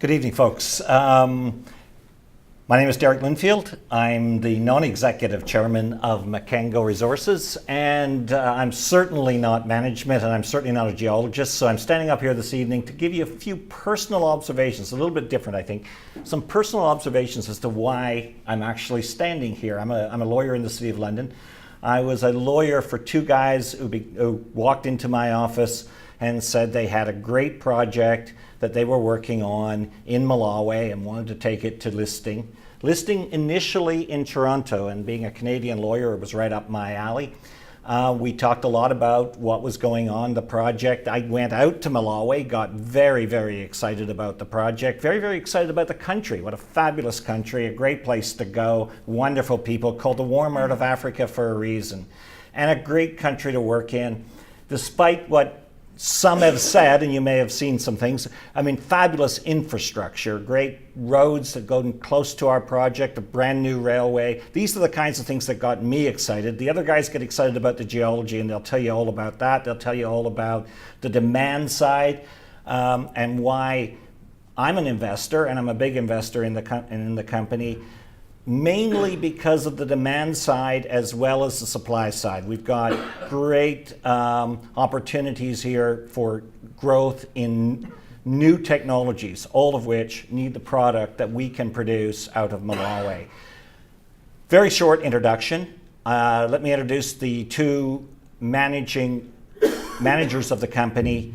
Good evening, folks. My name is Derek Linfield. I'm the non-executive chairman of Mkango Resources, and I'm certainly not management, and I'm certainly not a geologist, so I'm standing up here this evening to give you a few personal observations, a little bit different, I think, some personal observations as to why I'm actually standing here. I'm a lawyer in the City of London. I was a lawyer for two guys who walked into my office and said they had a great project that they were working on in Malawi and wanted to take it to listing. Listing initially in Toronto, and being a Canadian lawyer, it was right up my alley. We talked a lot about what was going on, the project. I went out to Malawi, got very, very excited about the project, very, very excited about the country. What a fabulous country, a great place to go, wonderful people, called the warm heart of Africa for a reason, and a great country to work in, despite what some have said, and you may have seen some things. I mean, fabulous infrastructure, great roads that go close to our project, a brand new railway. These are the kinds of things that got me excited. The other guys get excited about the geology, and they'll tell you all about that. They'll tell you all about the demand side and why I'm an investor, and I'm a big investor in the company, mainly because of the demand side as well as the supply side. We've got great opportunities here for growth in new technologies, all of which need the product that we can produce out of Malawi. Very short introduction. Let me introduce the two managers of the company,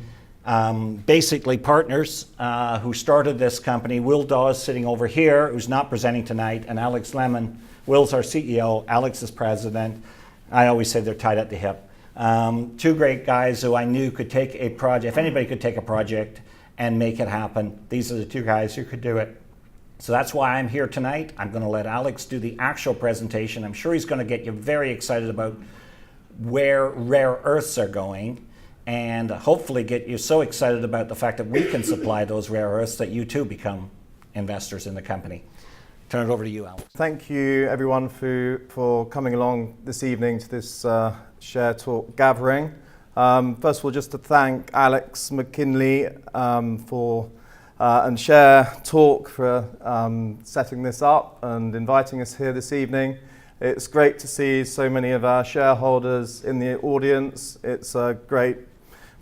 basically partners who started this company. Will Dawes sitting over here, who's not presenting tonight, and Alex Lemon. Will's our CEO, Alex is president. I always say they're tied at the hip. Two great guys who I knew could take a project, if anybody could take a project and make it happen, these are the two guys who could do it. So that's why I'm here tonight. I'm going to let Alex do the actual presentation. I'm sure he's going to get you very excited about where rare earths are going, and hopefully get you so excited about the fact that we can supply those rare earths that you too become investors in the company. Turn it over to you, Alex. Thank you everyone for coming along this evening to this Share Talk gathering. First of all, just to thank Alex McKinley and Share Talk for setting this up and inviting us here this evening. It's great to see so many of our shareholders in the audience. It's a great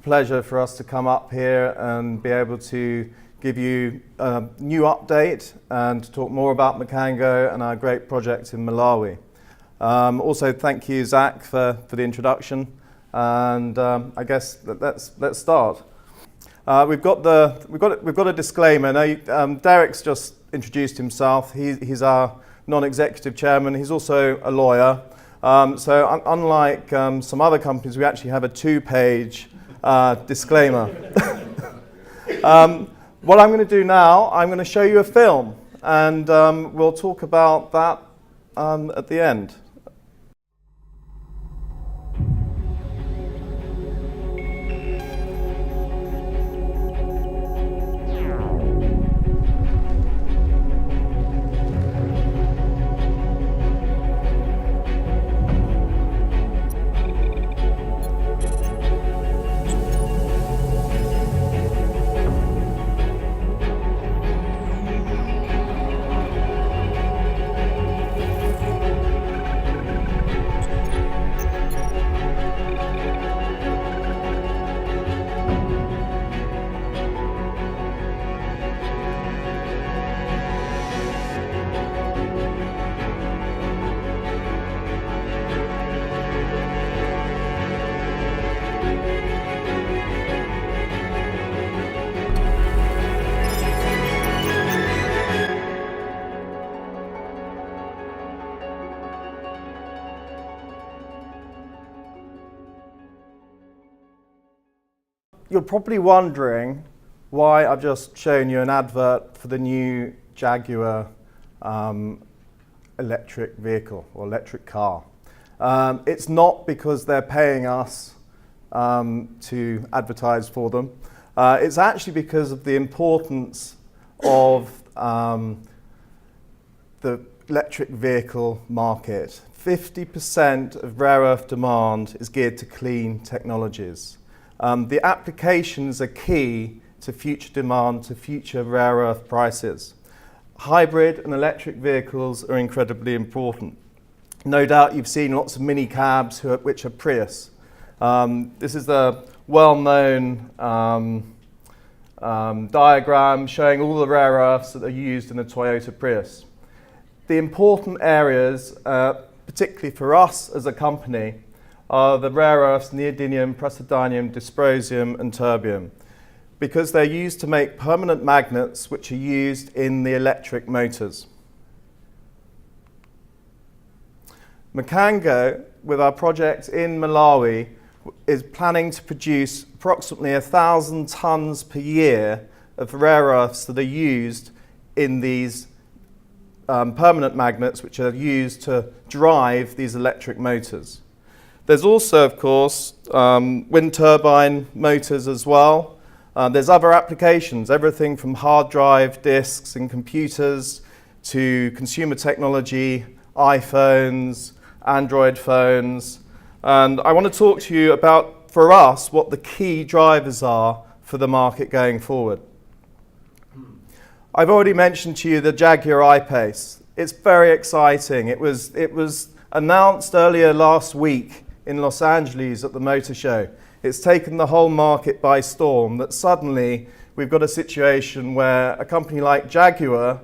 pleasure for us to come up here and be able to give you a new update and to talk more about Mkango and our great project in Malawi. Also, thank you, Zach, for the introduction. And I guess let's start. We've got a disclaimer. Now, Derek's just introduced himself. He's our non-executive chairman. He's also a lawyer. So unlike some other companies, we actually have a two-page disclaimer. What I'm going to do now, I'm going to show you a film, and we'll talk about that at the end. You're probably wondering why I've just shown you an advert for the new Jaguar electric vehicle or electric car. It's not because they're paying us to advertise for them. It's actually because of the importance of the electric vehicle market. 50% of rare earth demand is geared to clean technologies. The applications are key to to future demand, to future rare earth prices. Hybrid and electric vehicles are incredibly important. No doubt you've seen lots of mini cabs which are Prius. This is the well-known diagram showing all the rare earths that are used in a Toyota Prius. The important areas, particularly for us as a company, are the rare earths neodymium, praseodymium, dysprosium and terbium, because they're used to make permanent magnets which are used in the electric motors. Mkango, with our project in Malawi, is planning to produce approximately 1,000 tons per year of rare earths that are used in these permanent magnets which are used to drive these electric motors. There's also, of course, wind turbine motors as well. There's other applications, everything from hard drive disks in computers to consumer technology, iPhones, Android phones. And I want to talk to you about, for us, what the key drivers are for the market going forward. I've already mentioned to you the Jaguar I-Pace. It's very exciting. It was announced earlier last week in Los Angeles at the motor show. It's taken the whole market by storm, that suddenly we've got a situation where a company like Jaguar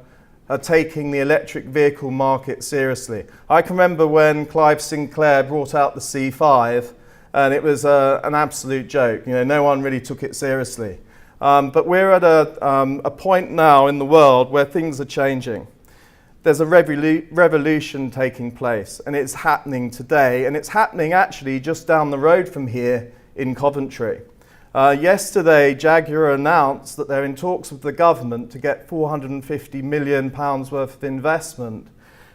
are taking the electric vehicle market seriously. I can remember when Clive Sinclair brought out the C5, and it was an absolute joke. You know, no one really took it seriously. But we're at a point now in the world where things are changing. There's a revolution taking place, and it's happening today, and it's happening actually just down the road from here in Coventry. Yesterday, Jaguar announced that they're in talks with the government to get £450 million worth of investment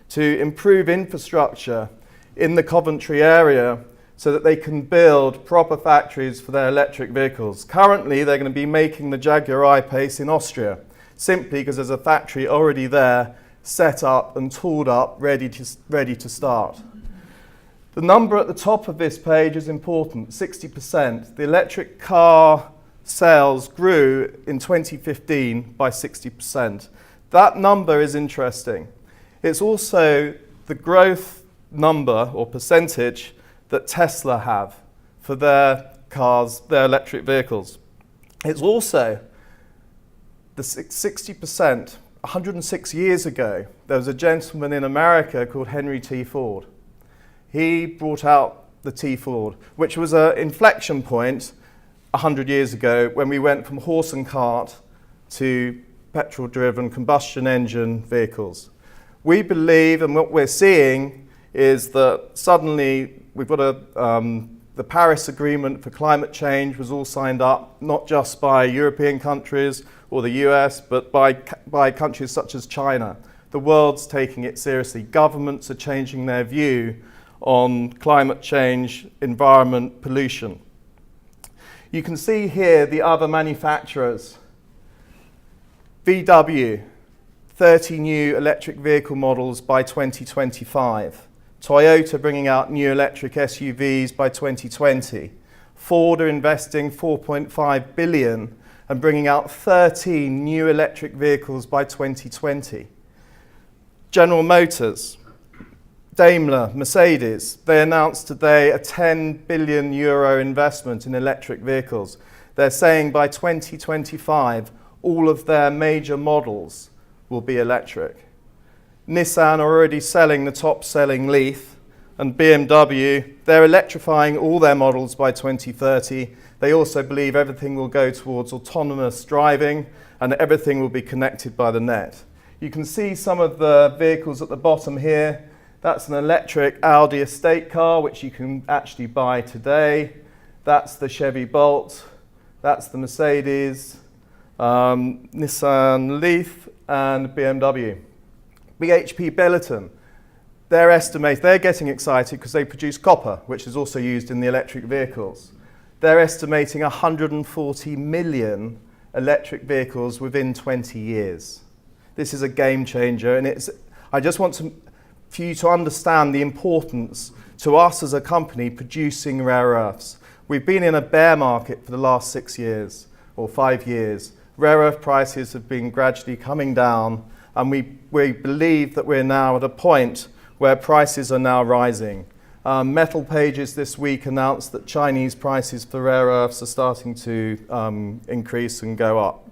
to improve infrastructure in the Coventry area so that they can build proper factories for their electric vehicles. Currently, they're going to be making the Jaguar I-Pace in Austria, simply because there's a factory already there, set up and tooled up, ready to start. The number at the top of this page is important, 60%. The electric car sales grew in 2015 by 60%. That number is interesting. It's also the growth number or percentage that Tesla have for their cars, their electric vehicles. It's also the 60%. 106 years ago, there was a gentleman in America called Henry T. Ford. He brought out the T Ford, which was an inflection point 100 years ago when we went from horse and cart to petrol-driven combustion engine vehicles. We believe, and what we're seeing, is that suddenly we've got the Paris Agreement for climate change was all signed up, not just by European countries or the US, but by countries such as China. The world's taking it seriously. Governments are changing their view on climate change, environment, pollution. You can see here the other manufacturers. VW, 30 new electric vehicle models by 2025. Toyota bringing out new electric SUVs by 2020. Ford are investing $4.5 billion and bringing out 13 new electric vehicles by 2020. General Motors, Daimler, Mercedes, they announced today a €10 billion investment in electric vehicles. They're saying by 2025, all of their major models will be electric. Nissan are already selling the top-selling Leaf, and BMW, they're electrifying all their models by 2030. They also believe everything will go towards autonomous driving and everything will be connected by the net. You can see some of the vehicles at the bottom here. That's an electric Audi estate car, which you can actually buy today. That's the Chevy Bolt. That's the Mercedes, Nissan Leaf, and BMW. BHP Billiton, they're getting excited because they produce copper, which is also used in the electric vehicles. They're estimating 140 million electric vehicles within 20 years. This is a game changer, and I just want for you to understand the importance to us as a company producing rare earths. We've been in a bear market for the last 6 years or 5 years, rare earth prices have been gradually coming down, and we believe that we're now at a point where prices are now rising. Metal Pages this week announced that Chinese prices for rare earths are starting to increase and go up.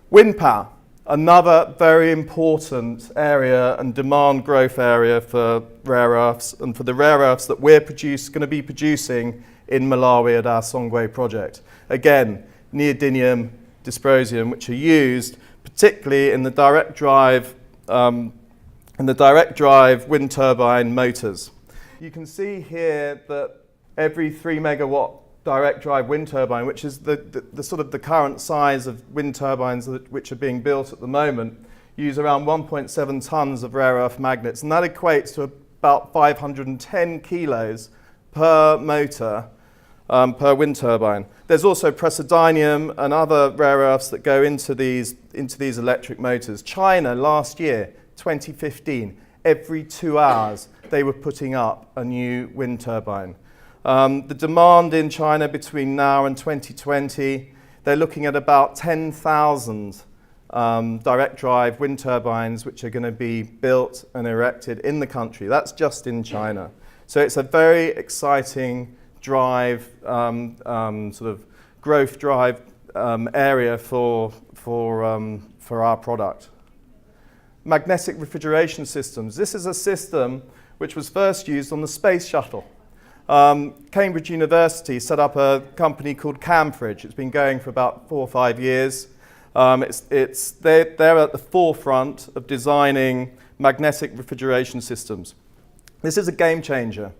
Wind power, another very important area and demand growth area for rare earths, and for the rare earths that we're going to be producing in Malawi at our Songwe project. Again, neodymium, dysprosium, which are used particularly in the direct drive wind turbine motors. You can see here that every 3 megawatt direct drive wind turbine, which is the sort of the current size of wind turbines which are being built at the moment, use around 1.7 tons of rare earth magnets, and that equates to about 510 kilos per motor per wind turbine. There's also praseodymium and other rare earths that go into these electric motors. China last year, 2015, every 2 hours they were putting up a new wind turbine. The demand in China between now and 2020, they're looking at about 10,000 direct drive wind turbines which are going to be built and erected in the country. That's just in China. So it's a very exciting drive, sort of growth drive area for our product. Magnetic refrigeration systems. This is a system which was first used on the space shuttle. Cambridge University set up a company called Camfridge. It's been going for about 4 or 5 years. They're at the forefront of designing magnetic refrigeration systems. This is a game changer.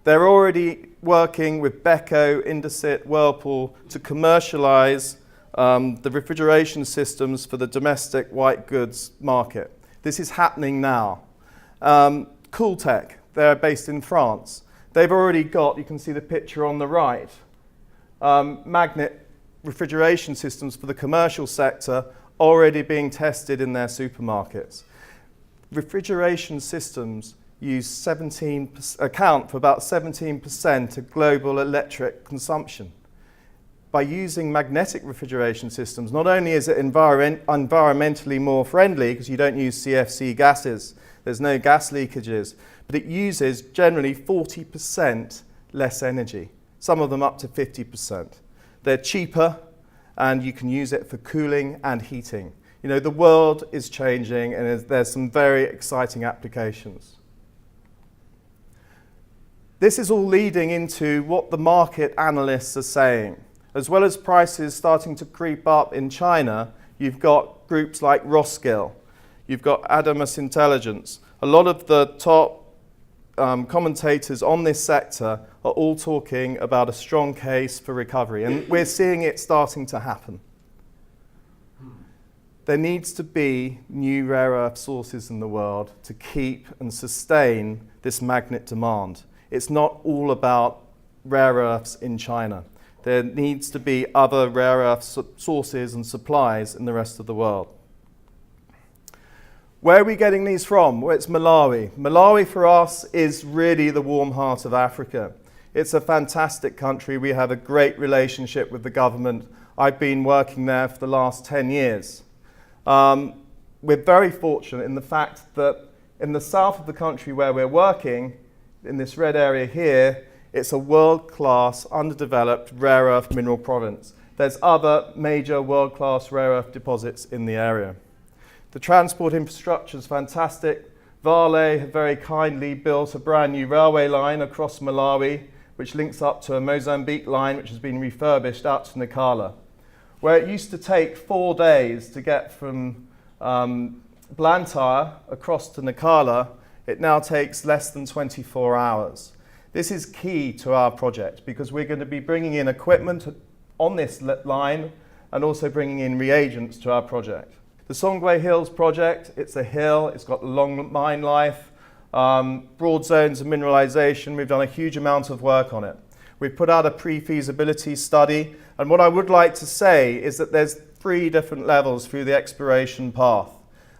They're already working with Beko, Indesit, Whirlpool to commercialize the refrigeration systems for the domestic white goods market. This is happening now. Cooltech, they're based in France. They've already got, you can see the picture on the right, magnet refrigeration systems for the commercial sector already being tested in their supermarkets. Refrigeration systems account for about 17% of global electric consumption. By using magnetic refrigeration systems, not only is it environmentally more friendly because you don't use CFC gases, there's no gas leakages, but it uses generally 40% less energy, some of them up to 50%. They're cheaper and you can use it for cooling and heating. You know, the world is changing and there's some very exciting applications. This is all leading into what the market analysts are saying. As well as prices starting to creep up in China, you've got groups like Roskill, you've got Adamas Intelligence. A lot of the top commentators on this sector are all talking about a strong case for recovery, and we're seeing it starting to happen. There needs to be new rare earth sources in the world to keep and sustain this magnet demand. It's not all about rare earths in China. There needs to be other rare earth sources and supplies in the rest of the world. Where are we getting these from? Well, it's Malawi. Malawi for us is really the warm heart of Africa. It's a fantastic country. We have a great relationship with the government. I've been working there for the last 10 years. We're very fortunate in the fact that in the south of the country where we're working, in this red area here, it's a world-class, underdeveloped rare earth mineral province. There's other major world-class rare earth deposits in the area. The transport infrastructure is fantastic. Vale have very kindly built a brand new railway line across Malawi, which links up to a Mozambique line, which has been refurbished out to Nacala. Where it used to take 4 days to get from Blantyre across to Nacala, it now takes less than 24 hours. This is key to our project because we're going to be bringing in equipment on this line and also bringing in reagents to our project. The Songwe Hills project, it's a hill, it's got long mine life, broad zones of mineralization. We've done a huge amount of work on it. We've put out a pre-feasibility study, and what I would like to say is that there's 3 different levels through the exploration path.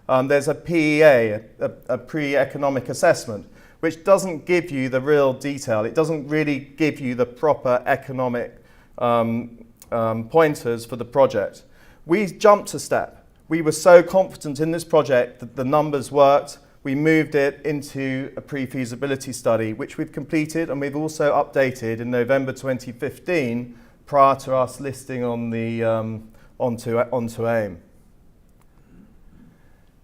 There's a PEA, a pre-economic assessment, which doesn't give you the real detail. It doesn't really give you the proper economic pointers for the project. We jumped a step. We were so confident in this project that the numbers worked. We moved it into a pre-feasibility study, which we've completed, and we've also updated in November 2015 prior to us listing on the onto AIM.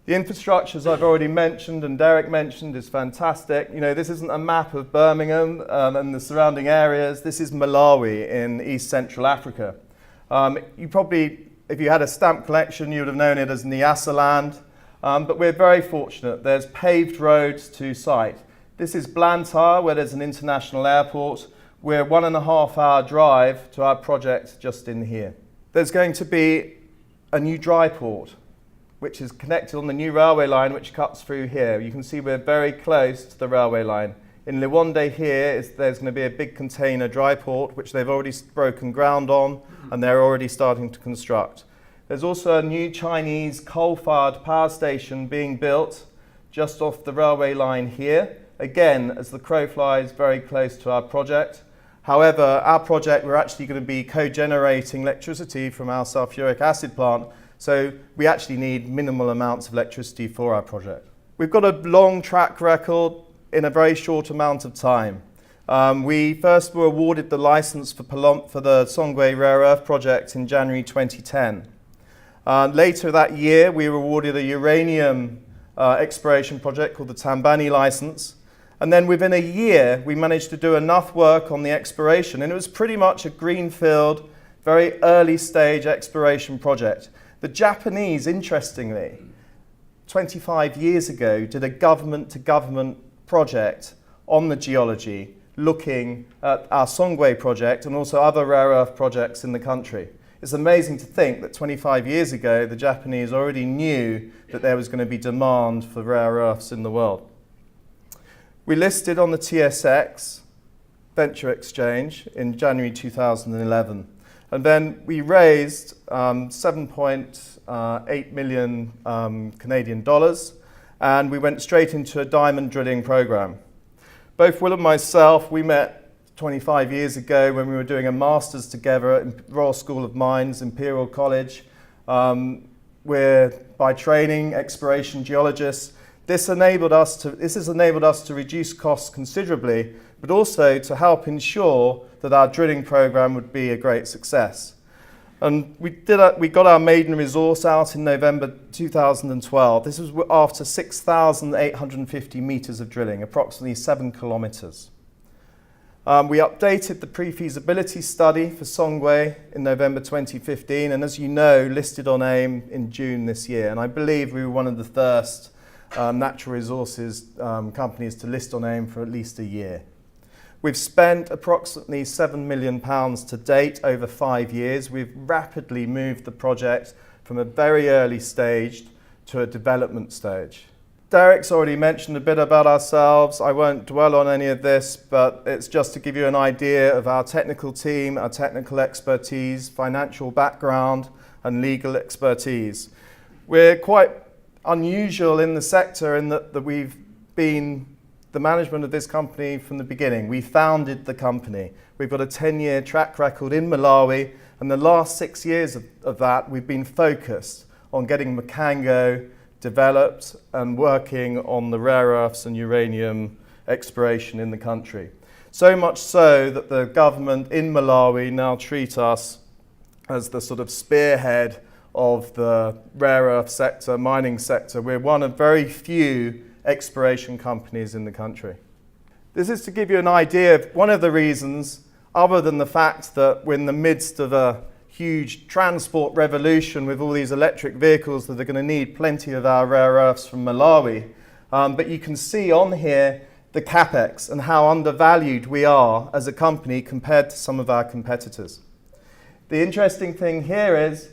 The infrastructure, as I've already mentioned and Derek mentioned, is fantastic. You know, this isn't a map of Birmingham and the surrounding areas. This is Malawi in East Central Africa. You probably, if you had a stamp collection, you would have known it as Nyasaland. But we're very fortunate. There's paved roads to site. This is Blantyre, where there's an international airport. We're 1.5 hour drive to our project just in here. There's going to be a new dry port, which is connected on the new railway line, which cuts through here. You can see we're very close to the railway line. In Liwonde here, there's going to be a big container dry port, which they've already broken ground on, and they're already starting to construct. There's also a new Chinese coal-fired power station being built just off the railway line here. Again, as the crow flies, very close to our project. However, our project, we're actually going to be co-generating electricity from our sulfuric acid plant, so we actually need minimal amounts of electricity for our project. We've got a long track record in a very short amount of time. We first were awarded the license for the Songwe rare earth project in January 2010. Later that year, we were awarded a uranium exploration project called the Thambani license. And then within a year, we managed to do enough work on the exploration, and it was pretty much a greenfield, very early stage exploration project. The Japanese, interestingly, 25 years ago, did a government-to-government project on the geology, looking at our Songwe project and also other rare earth projects in the country. It's amazing to think that 25 years ago, the Japanese already knew that there was going to be demand for rare earths in the world. We listed on the TSX Venture Exchange in January 2011. And then we raised 7.8 million Canadian dollars, and we went straight into a diamond drilling program. Both Will and myself, we met 25 years ago when we were doing a master's together at Royal School of Mines, Imperial College. We're by training exploration geologists. This has enabled us to reduce costs considerably, but also to help ensure that our drilling program would be a great success. And we got our maiden resource out in November 2012. This was after 6,850 meters of drilling, approximately 7 kilometers. We updated the pre-feasibility study for Songwe in November 2015, and as you know, listed on AIM in June this year. And I believe we were one of the first natural resources companies to list on AIM for at least a year. We've spent approximately £7 million to date over 5 years. We've rapidly moved the project from a very early stage to a development stage. Derek's already mentioned a bit about ourselves. I won't dwell on any of this, but it's just to give you an idea of our technical team, our technical expertise, financial background, and legal expertise. We're quite unusual in the sector in that we've been the management of this company from the beginning. We founded the company. We've got a 10-year track record in Malawi, and the last 6 years of that we've been focused on getting Mkango developed and working on the rare earths and uranium exploration in the country. So much so that the government in Malawi now treat us as the sort of spearhead of the rare earth sector, mining sector. We're one of very few exploration companies in the country. This is to give you an idea of one of the reasons, other than the fact that we're in the midst of a huge transport revolution with all these electric vehicles that are going to need plenty of our rare earths from Malawi. But you can see on here the capex and how undervalued we are as a company compared to some of our competitors. The interesting thing here is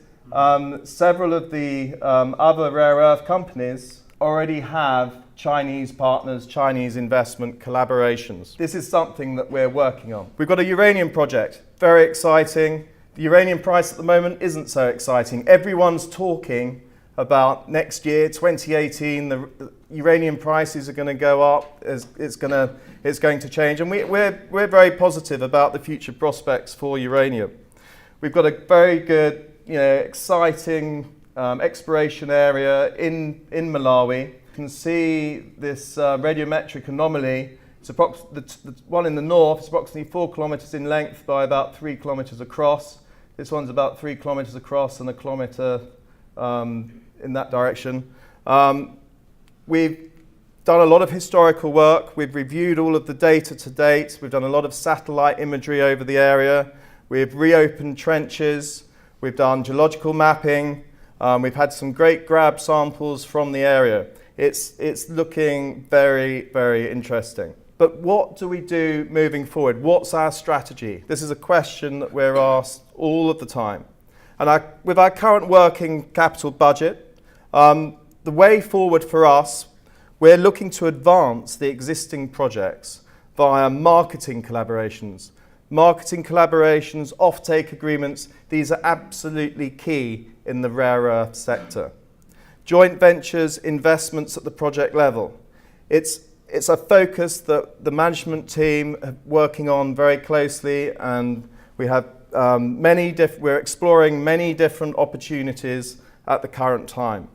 several of the other rare earth companies already have Chinese partners, Chinese investment collaborations. This is something that we're working on. We've got a uranium project, very exciting. The uranium price at the moment isn't so exciting. Everyone's talking about next year, 2018, the uranium prices are going to go up, it's going to change, and we're very positive about the future prospects for uranium. We've got a very good exciting exploration area in Malawi. You can see this radiometric anomaly. It's the one in the north is approximately 4 kilometres in length by about 3 kilometres across. This one's about 3 kilometres across and 1 kilometre in that direction. We've done a lot of historical work. We've reviewed all of the data to date. We've done a lot of satellite imagery over the area. We've reopened trenches. We've done geological mapping. We've had some great grab samples from the area. It's looking very, very interesting. But what do we do moving forward? What's our strategy? This is a question that we're asked all of the time. And with our current working capital budget, the way forward for us, we're looking to advance the existing projects via marketing collaborations. Marketing collaborations, offtake agreements, these are absolutely key in the rare earth sector. Joint ventures, investments at the project level. It's a focus that the management team are working on very closely, and we have we're exploring many different opportunities at the current time.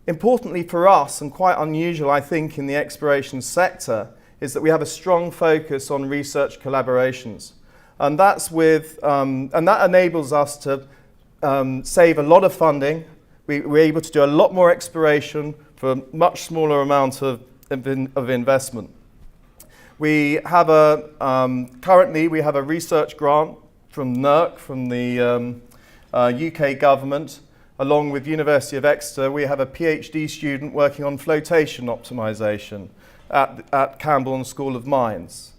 Importantly for us, and quite unusual I think in the exploration sector, is that we have a strong focus on research collaborations. And that's and that enables us to save a lot of funding. We're able to do a lot more exploration for a much smaller amount of investment. We have currently we have a research grant from NERC, from the UK government, along with University of Exeter. We have a PhD student working on flotation optimization at Camborne School of Mines.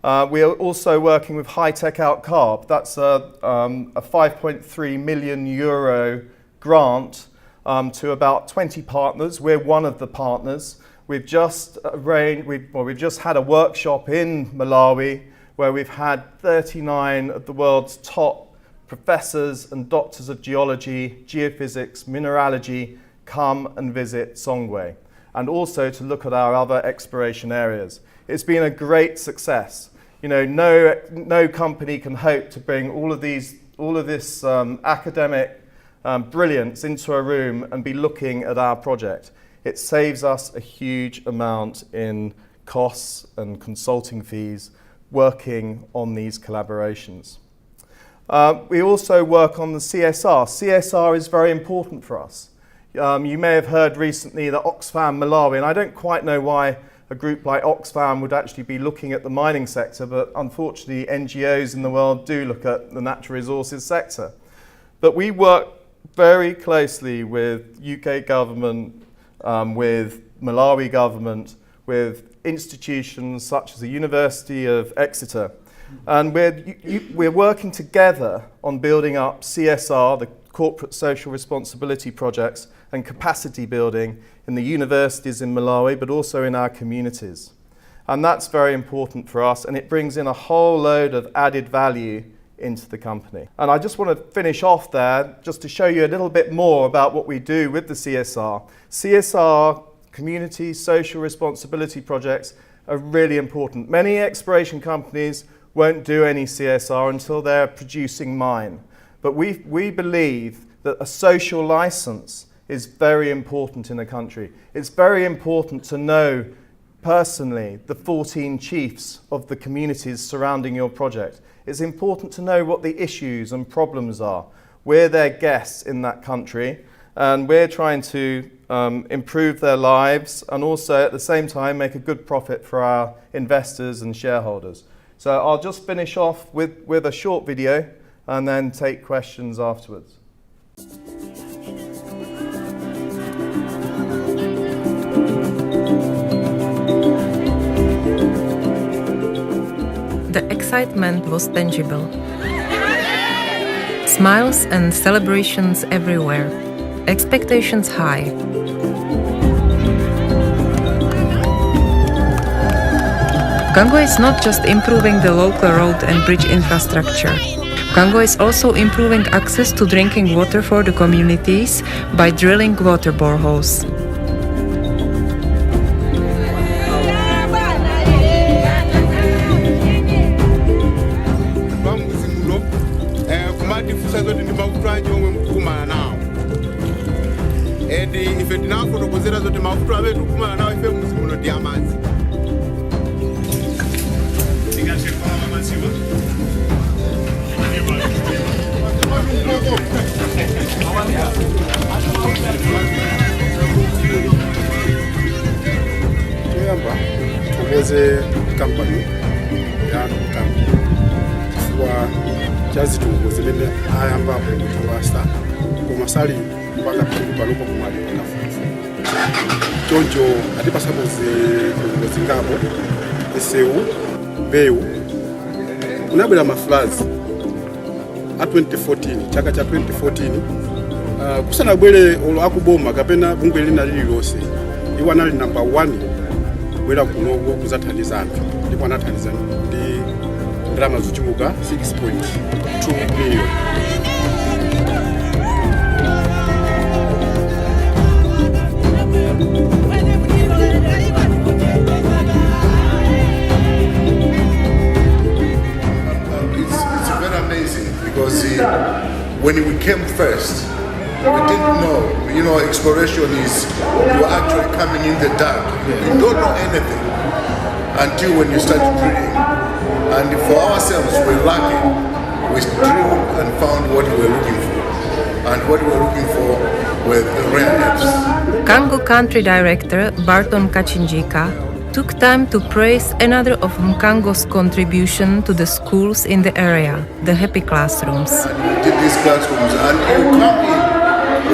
We are also working with High Tech Out Carb. That's a 5.3 million euro grant to about 20 partners. We're one of the partners. We've just had a workshop in Malawi where we've had 39 of the world's top professors and doctors of geology, geophysics, mineralogy come and visit Songwe, and also to look at our other exploration areas. It's been a great success. No company can hope to bring all of this academic brilliance into a room and be looking at our project. It saves us a huge amount in costs and consulting fees working on these collaborations. We also work on the CSR. CSR is very important for us. You may have heard recently that Oxfam Malawi, and I don't quite know why a group like Oxfam would actually be looking at the mining sector, but unfortunately NGOs in the world do look at the natural resources sector. But we work very closely with UK government, with Malawi government, with institutions such as the University of Exeter. And we're working together on building up CSR, the corporate social responsibility projects, and capacity building in the universities in Malawi, but also in our communities. And that's very important for us, and it brings in a whole load of added value into the company. And I just want to finish off there just to show you a little bit more about what we do with the CSR. CSR, community social responsibility projects, are really important. Many exploration companies won't do any CSR until they're producing mine. But we believe that a social license is very important in a country. It's very important to know personally the 14 chiefs of the communities surrounding your project. It's important to know what the issues and problems are. We're their guests in that country, and we're trying to improve their lives and also at the same time make a good profit for our investors and shareholders. So I'll just finish off with a short video and then take questions afterwards. The excitement was tangible. Smiles and celebrations everywhere. Expectations high. Mkango is not just improving the local road and bridge infrastructure. Mkango is also improving access to drinking water for the communities by drilling water boreholes. mafuta anji omwe mukukumana nawo and ife tinafotokozera zoti mafuta amene tikukumana nawo ife muzi muno ndi amadzi. Toyamba tugeze kampani ya Mkango kuwa chazi tukuzelele ayamba kutuwasta kumasali mpaka palipo kumali kafufu choncho atipa sababu zingabo eseu beu unabela maflazi a 2014 chaka cha 2014 kusana bwele olo akuboma kapena bungwe lina lililose iwanali number 1 bwela kunogo kuzathandiza anthu ndipo anathandiza ndi ndalama zochuluka 6.2 million. It's very amazing because when we came first, we didn't know, exploration is you're actually coming in the dark. You don't know anything until when you start drilling. And for ourselves, we're lucky. We drilled and found what we were looking for. And what we were looking for were the rare earths. Mkango country director Barton Kachinjika took time to praise another of Mkango's contribution to the schools in the area, the Happy Classrooms. And we did these classrooms, and you come in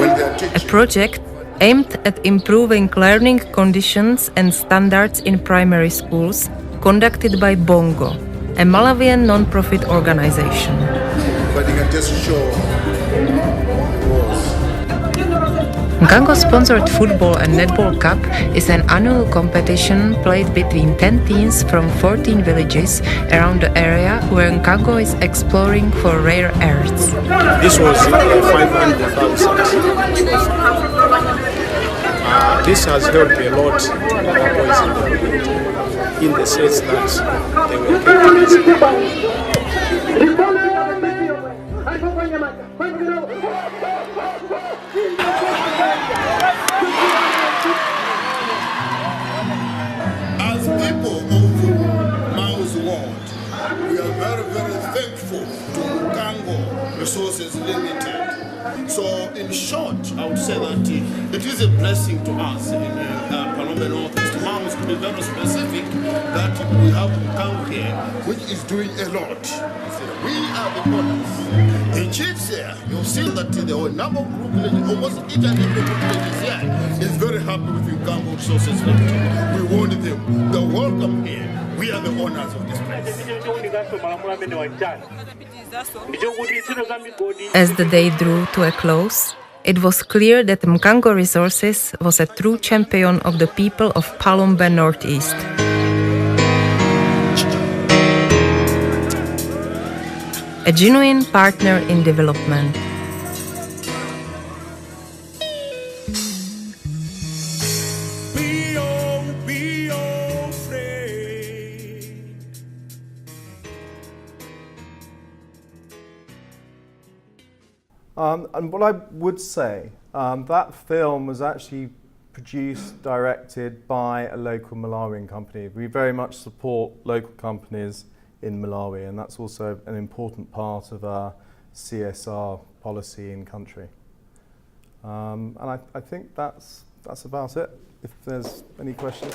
when they're teaching. A project aimed at improving learning conditions and standards in primary schools, conducted by Bongo, a Malawian non-profit organization. But you can just show Mkango-sponsored Football and Netball Cup is an annual competition played between 10 teams from 14 villages around the area where Mkango is exploring for rare earths. This was 500,000. This has helped a lot our boys in the community in the sense that they will get As people of Mao's world, we are very, very thankful to Mkango Resources Limited. So, in short, I would say that it is a blessing to us in Palombe Northeast. Mao's, to be very specific, that we have Mkango here, which is doing a lot. We are the owners. The chiefs here, you'll see that there were a number of group villages, almost each and every group village here is very happy with Mkango Resources Limited. We want them. They're welcome here. We are the owners of this place. As the day drew to a close, it was clear that Mkango Resources was a true champion of the people of Palombe Northeast. A genuine partner in development. And what I would say, that film was actually produced, directed by a local Malawian company. We very much support local companies in Malawi, and that's also an important part of our CSR policy in country. And I think that's about it. If there's any questions.